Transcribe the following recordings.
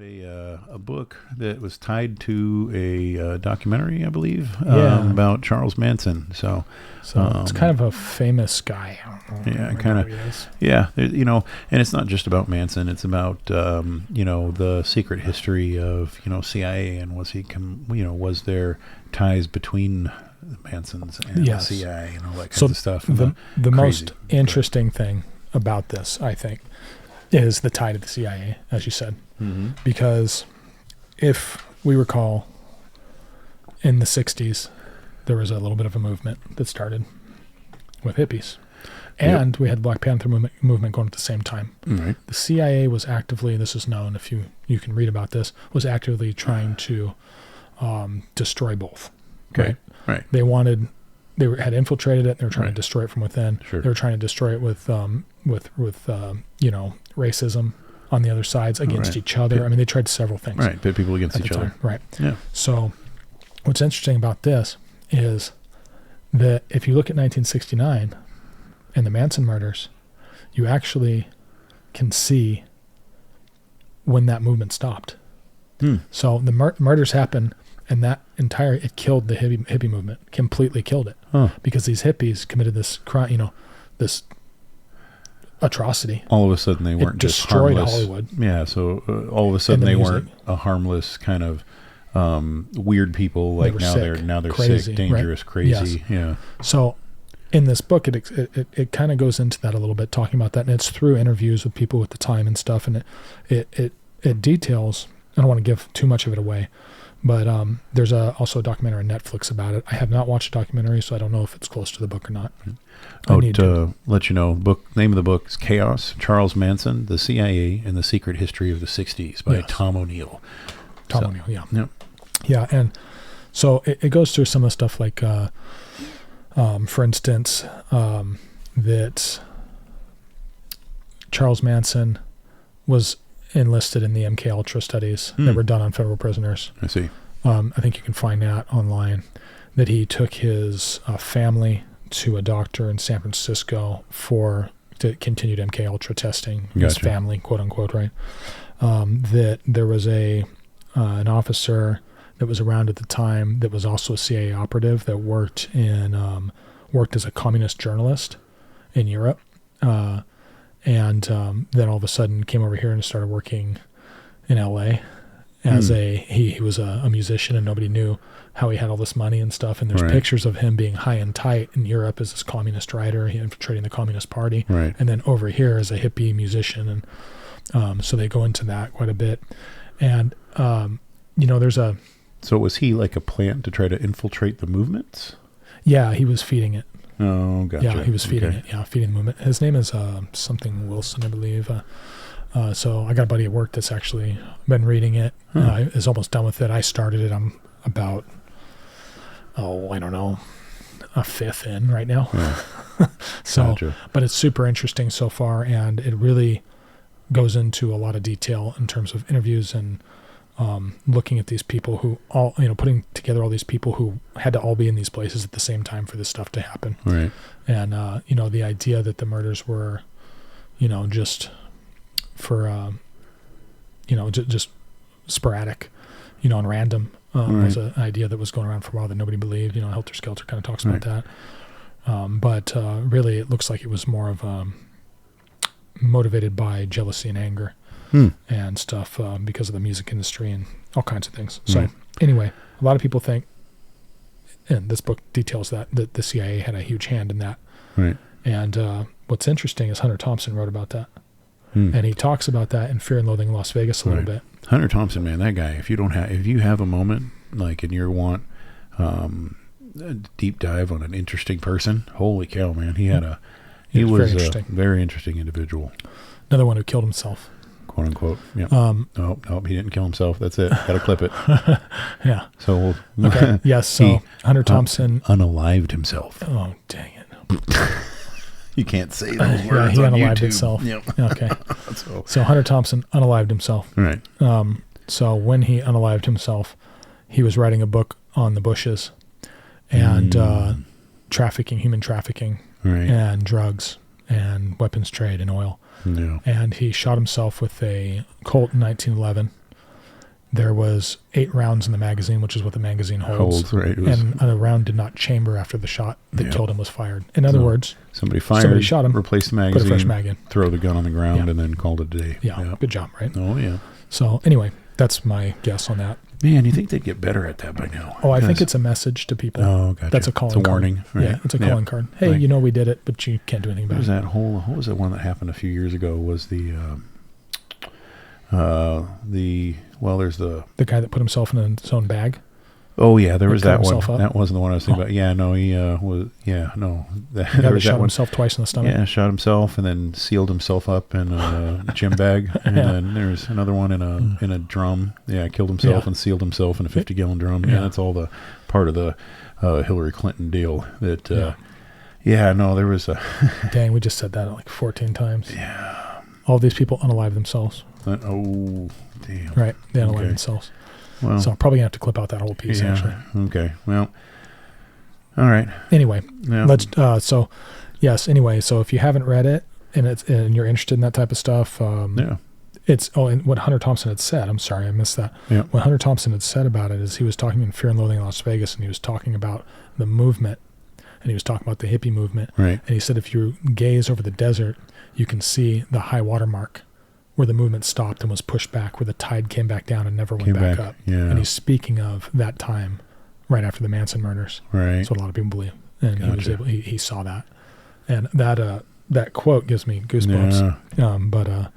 had a book that was tied to a documentary, I believe, about Charles Manson. So it's kind of a famous guy. Yeah, kind of. Yeah, and it's not just about Manson. It's about the secret history of CIA, and was there ties between the Mansons and the CIA and all that kind of stuff. The most interesting thing about this, I think, is the tie to the CIA, as you said. Mm-hmm. Because if we recall, in the 60s, there was a little bit of a movement that started with hippies. And we had the Black Panther movement going at the same time. Right. The CIA was actively, this is known if you can read about this, was actively trying to destroy both. Okay. Right. They had infiltrated it, and they were trying to destroy it from within. Sure. They were trying to destroy it with racism on the other sides against each other. I mean, they tried several things. Right, pit people against each other. Right. Yeah. So what's interesting about this is that if you look at 1969 and the Manson murders, you actually can see when that movement stopped. So the murders happened, and it killed the hippie movement, completely killed it, because these hippies committed this crime, this atrocity. All of a sudden, they weren't just destroyed harmless. Hollywood. Yeah, so all of a sudden they weren't a harmless kind of weird people. Like now they're crazy, sick, dangerous, right? crazy. Yes. Yeah. So in this book, it kind of goes into that a little bit, talking about that, and it's through interviews with people at the time and stuff, and it details. I don't want to give too much of it away, but there's also a documentary on Netflix about it. I have not watched the documentary, so I don't know if it's close to the book or not. To let you know, name of the book is Chaos, Charles Manson, the CIA, and the Secret History of the 60s by Tom O'Neill. O'Neill, yeah. Yep. Yeah, and so it goes through some of the stuff like, for instance, that Charles Manson was enlisted in the MK Ultra studies that were done on federal prisoners. I see. I think you can find that online, that he took his family to a doctor in San Francisco to continued MK Ultra testing. Gotcha. His family, quote unquote, right? That there was an officer that was around at the time that was also a CIA operative that worked as a communist journalist in Europe, and then all of a sudden came over here and started working in LA as he was a musician, and nobody knew how he had all this money and stuff. And there's pictures of him being high and tight in Europe as this communist writer, he infiltrating the Communist Party, and then over here as a hippie musician. And so they go into that quite a bit. And there's a. So was he like a plant to try to infiltrate the movements? Yeah, he was feeding it. Oh, gotcha. Yeah, he was feeding it. Yeah, feeding the movement. His name is something Wilson, I believe. So I got a buddy at work that's actually been reading it. Is almost done with it. I started it. I'm about, I don't know, a fifth in right now. Yeah. Gotcha. But it's super interesting so far, and it really goes into a lot of detail in terms of interviews and looking at these people who all, putting together all these people who had to all be in these places at the same time for this stuff to happen. Right. And, the idea that the murders were, just for, just sporadic, and random, was an idea that was going around for a while that nobody believed. Helter Skelter kind of talks about that. But really it looks like it was more of motivated by jealousy and anger. And stuff because of the music industry and all kinds of things. So anyway, a lot of people think, and this book details that the CIA had a huge hand in that. Right. And what's interesting is Hunter Thompson wrote about that. And he talks about that in Fear and Loathing in Las Vegas a little bit. Hunter Thompson, man, that guy, if you have a moment, like, and you want a deep dive on an interesting person, holy cow, man, he was a very interesting individual. Another one who killed himself. Quote unquote. Yeah. Nope. He didn't kill himself. That's it. Got to clip it. Yeah. So okay. Yes. So Hunter Thompson unalived himself. Oh, dang it! You can't say those words. He on unalived YouTube. himself. Yep. Okay. So Hunter Thompson unalived himself. Right. So when he unalived himself, he was writing a book on the Bushes and human trafficking, and drugs and weapons trade and oil. Yeah. And he shot himself with a Colt in 1911 there was 8 rounds in the magazine, which is what the magazine holds. Right. And a round did not chamber after the shot that killed him was fired. In other words, somebody shot him, replaced the magazine, put a fresh mag in, throw the gun on the ground, and then called it a day. Yeah, good job, right? Oh, yeah. So anyway, that's my guess on that. Man, you think they'd get better at that by now? Oh, I think it's a message to people. Oh, gotcha. That's a calling It's a warning. card. Right? Yeah, it's a calling card. Hey, you know we did it, but you can't do anything about it. What was that one that happened a few years ago? Was there's the guy that put himself in his own bag. Oh yeah, there was that one. Up. That wasn't the one I was thinking about. Yeah, no, he was. Yeah, no. The guy that shot himself twice in the stomach. Yeah, shot himself and then sealed himself up in a gym bag. And then there's another one in a drum. Yeah, killed himself and sealed himself in a 50-gallon drum. Yeah, that's all the part of the Hillary Clinton deal. That. No, there was a. Dang, we just said that like 14 times. Yeah. All these people unalive themselves. Oh, damn. Right, they unalive themselves. Well, so I'm probably gonna have to clip out that whole piece. Actually. Okay. Well. All right. Anyway, let's. So, yes. Anyway, so if you haven't read it and you're interested in that type of stuff, it's and what Hunter Thompson had said. I'm sorry, I missed that. Yeah. What Hunter Thompson had said about it is he was talking in Fear and Loathing in Las Vegas, and he was talking about the movement, and he was talking about the hippie movement. Right. And he said if you gaze over the desert, you can see the high water mark, where the movement stopped and was pushed back, where the tide came back down and never went back up. Yeah. And he's speaking of that time right after the Manson murders. Right. That's what a lot of people believe. And he saw that. And that quote gives me goosebumps. Yeah.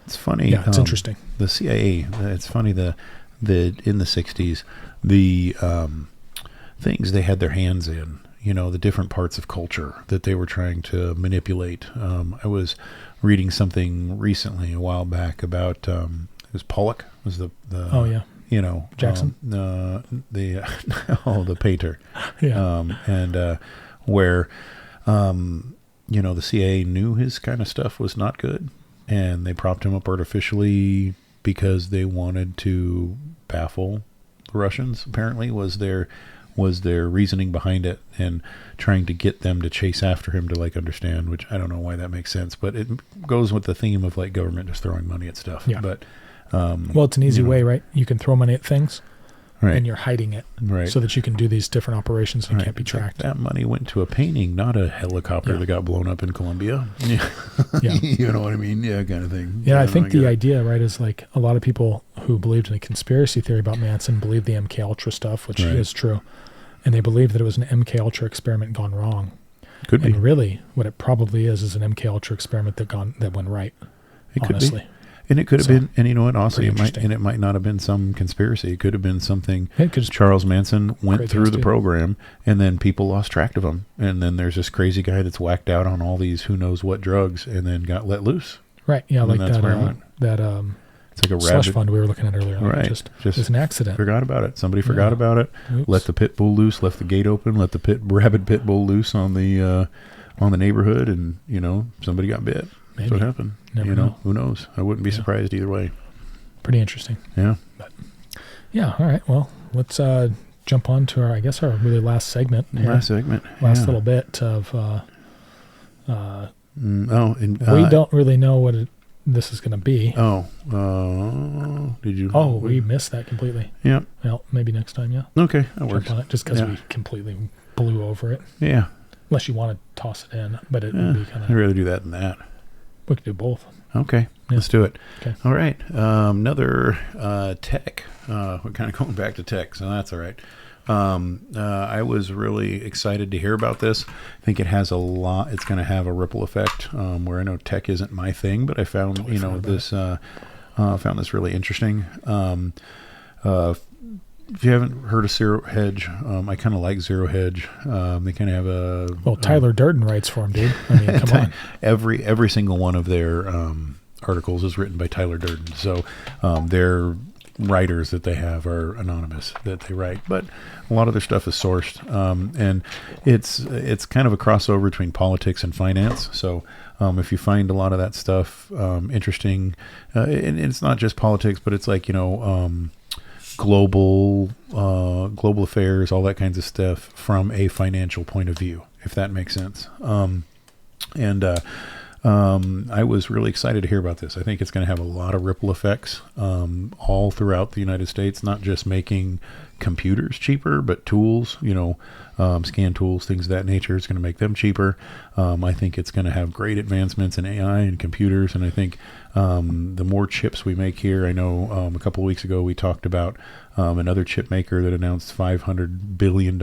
It's funny. Yeah, it's interesting. The CIA, it's funny that in the 60s, the things they had their hands in, the different parts of culture that they were trying to manipulate. I was reading something recently a while back about it was Pollock was the Jackson the painter and where the CIA knew his kind of stuff was not good, and they propped him up artificially because they wanted to baffle the Russians. Apparently was their reasoning behind it, and trying to get them to chase after him to understand, which I don't know why that makes sense, but it goes with the theme of government just throwing money at stuff. Yeah. But well, it's an easy way, right? You can throw money at things, right, and you're hiding it, right, so that you can do these different operations and can't be tracked. That money went to a painting, not a helicopter that got blown up in Colombia. Yeah. You know what I mean? Yeah, kind of thing. Yeah, I think the idea, right, is a lot of people who believed in a conspiracy theory about Manson believed the MK Ultra stuff, which is true. And they believed that it was an MK Ultra experiment gone wrong. Could be. And really, what it probably is an MK Ultra experiment that went right. It honestly. Could be. And it could have been, and you know what? Also, it might not have been some conspiracy. It could have been something. Charles Manson went through the program, and then people lost track of him. And then there's this crazy guy that's whacked out on all these who knows what drugs, and then got let loose. Right. Yeah, and that's where it went. It's like a slush fund we were looking at earlier. Right. Just it's an accident. Forgot about it. Somebody forgot about it. Oops. Let the pit bull loose. Left the gate open. Let the rabid pit bull loose on the neighborhood, and somebody got bit. Maybe. That's what happened. Never know. Who knows? I wouldn't be surprised either way. Pretty interesting. Yeah. But all right. Well, let's jump on to our really last segment. Last little bit of. We don't really know what this is going to be. Did you? Oh, we missed that completely. Yeah. Well, maybe next time. Yeah. Okay, that works. On it just because we completely blew over it. Yeah. Unless you want to toss it in, but it would be kind of. I'd rather do that than that. We could do both. Okay, let's do it. Okay. All right. Another tech. We're kind of going back to tech, so that's all right. I was really excited to hear about this. I think it has a lot. It's going to have a ripple effect. Where I know tech isn't my thing, but I found this. Found this really interesting. If you haven't heard of Zero Hedge, I kind of like Zero Hedge. They kind of have a. Well, Tyler Durden writes for them, dude. I mean, come on. Every single one of their articles is written by Tyler Durden. So their writers that they have are anonymous that they write, but a lot of their stuff is sourced, and it's kind of a crossover between politics and finance. So if you find a lot of that stuff interesting, and it's not just politics, but it's global affairs, all that kinds of stuff from a financial point of view, if that makes sense. I was really excited to hear about this. I think it's going to have a lot of ripple effects all throughout the United States, not just making computers cheaper, but tools, scan tools, things of that nature. It's going to make them cheaper. I think it's going to have great advancements in AI and computers. And I think the more chips we make here, I know a couple of weeks ago we talked about another chip maker that announced $500 billion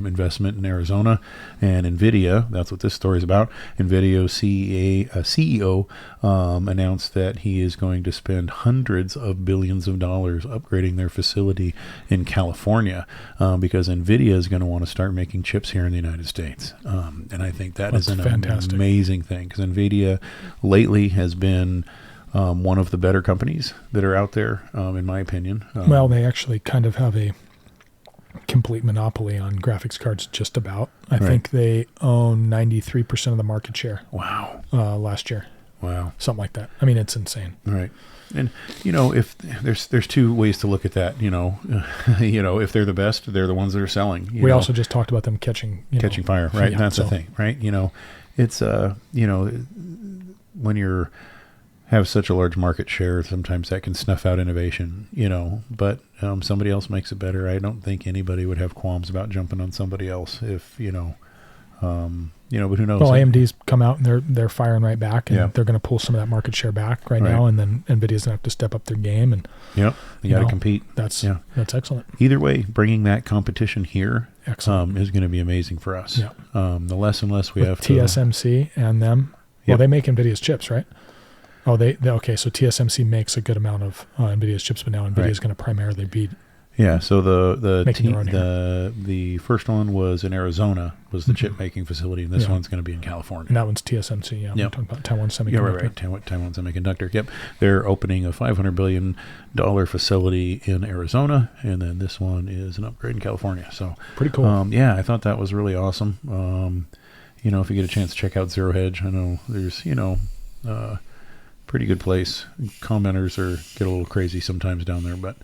investment in Arizona. And NVIDIA, that's what this story is about. NVIDIA CEO announced that he is going to spend hundreds of billions of dollars upgrading their facility in California because NVIDIA is going to want to start making chips here in the United States. And I think that's an fantastic, amazing thing because NVIDIA lately has been one of the better companies that are out there, in my opinion. Well, they actually kind of have a complete monopoly on graphics cards, just about. I think they own 93% of the market share. Wow. Last year. Wow. Something like that. I mean, it's insane. Right. And, if there's two ways to look at that, if they're the best, they're the ones that are selling. We also just talked about them catching fire, right? Yeah, that's the thing, right? It's, when you're have such a large market share, sometimes that can snuff out innovation, but somebody else makes it better. I don't think anybody would have qualms about jumping on somebody else if, but who knows? Well, AMD's come out and they're firing right back, and they're going to pull some of that market share back right now, and then NVIDIA's going to have to step up their game. And you got to compete. That's excellent. Either way, bringing that competition here is going to be amazing for us. Yeah. The less and less we have TSMC and them. Well, they make NVIDIA's chips, right? Oh, okay. So TSMC makes a good amount of NVIDIA's chips, but now NVIDIA is going to primarily be. Yeah. So the first one was in Arizona, was the chip making facility, and this one's going to be in California. And that one's TSMC. Yeah. We're talking about Taiwan Semiconductor. Yeah, right. Taiwan Semiconductor. Yep. They're opening a $500 billion facility in Arizona, and then this one is an upgrade in California. So pretty cool. I thought that was really awesome. If you get a chance to check out Zero Hedge, I know there's pretty good place. Commenters get a little crazy sometimes down there, but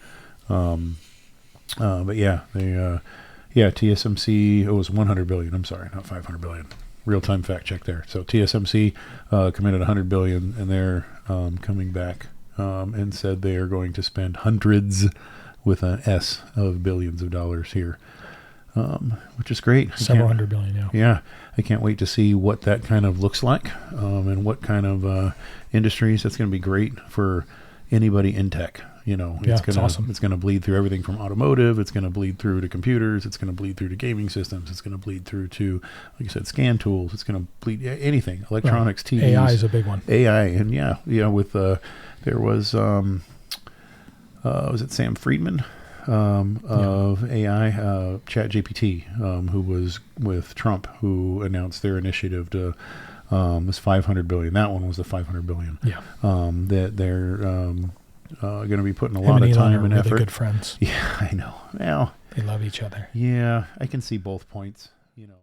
TSMC, it was 100 billion. I'm sorry, not 500 billion. Real-time fact check there. So TSMC committed 100 billion, and they're coming back and said they are going to spend hundreds with an S of billions of dollars here, which is great. Several hundred billion, yeah. I can't wait to see what that kind of looks like, and what kind of industries. That's going to be great for anybody in tech. It's awesome. It's going to bleed through everything from automotive. It's going to bleed through to computers. It's going to bleed through to gaming systems. It's going to bleed through to, like I said, scan tools. It's going to bleed anything, electronics, TVs. AI is a big one. AI, and with there was it Sam Friedman of AI, ChatGPT, who was with Trump, who announced their initiative to was 500 billion. That one was the 500 billion. Yeah. That they're going to be putting a lot of time and effort. Really good friends. Yeah, I know. Well, they love each other. Yeah, I can see both points.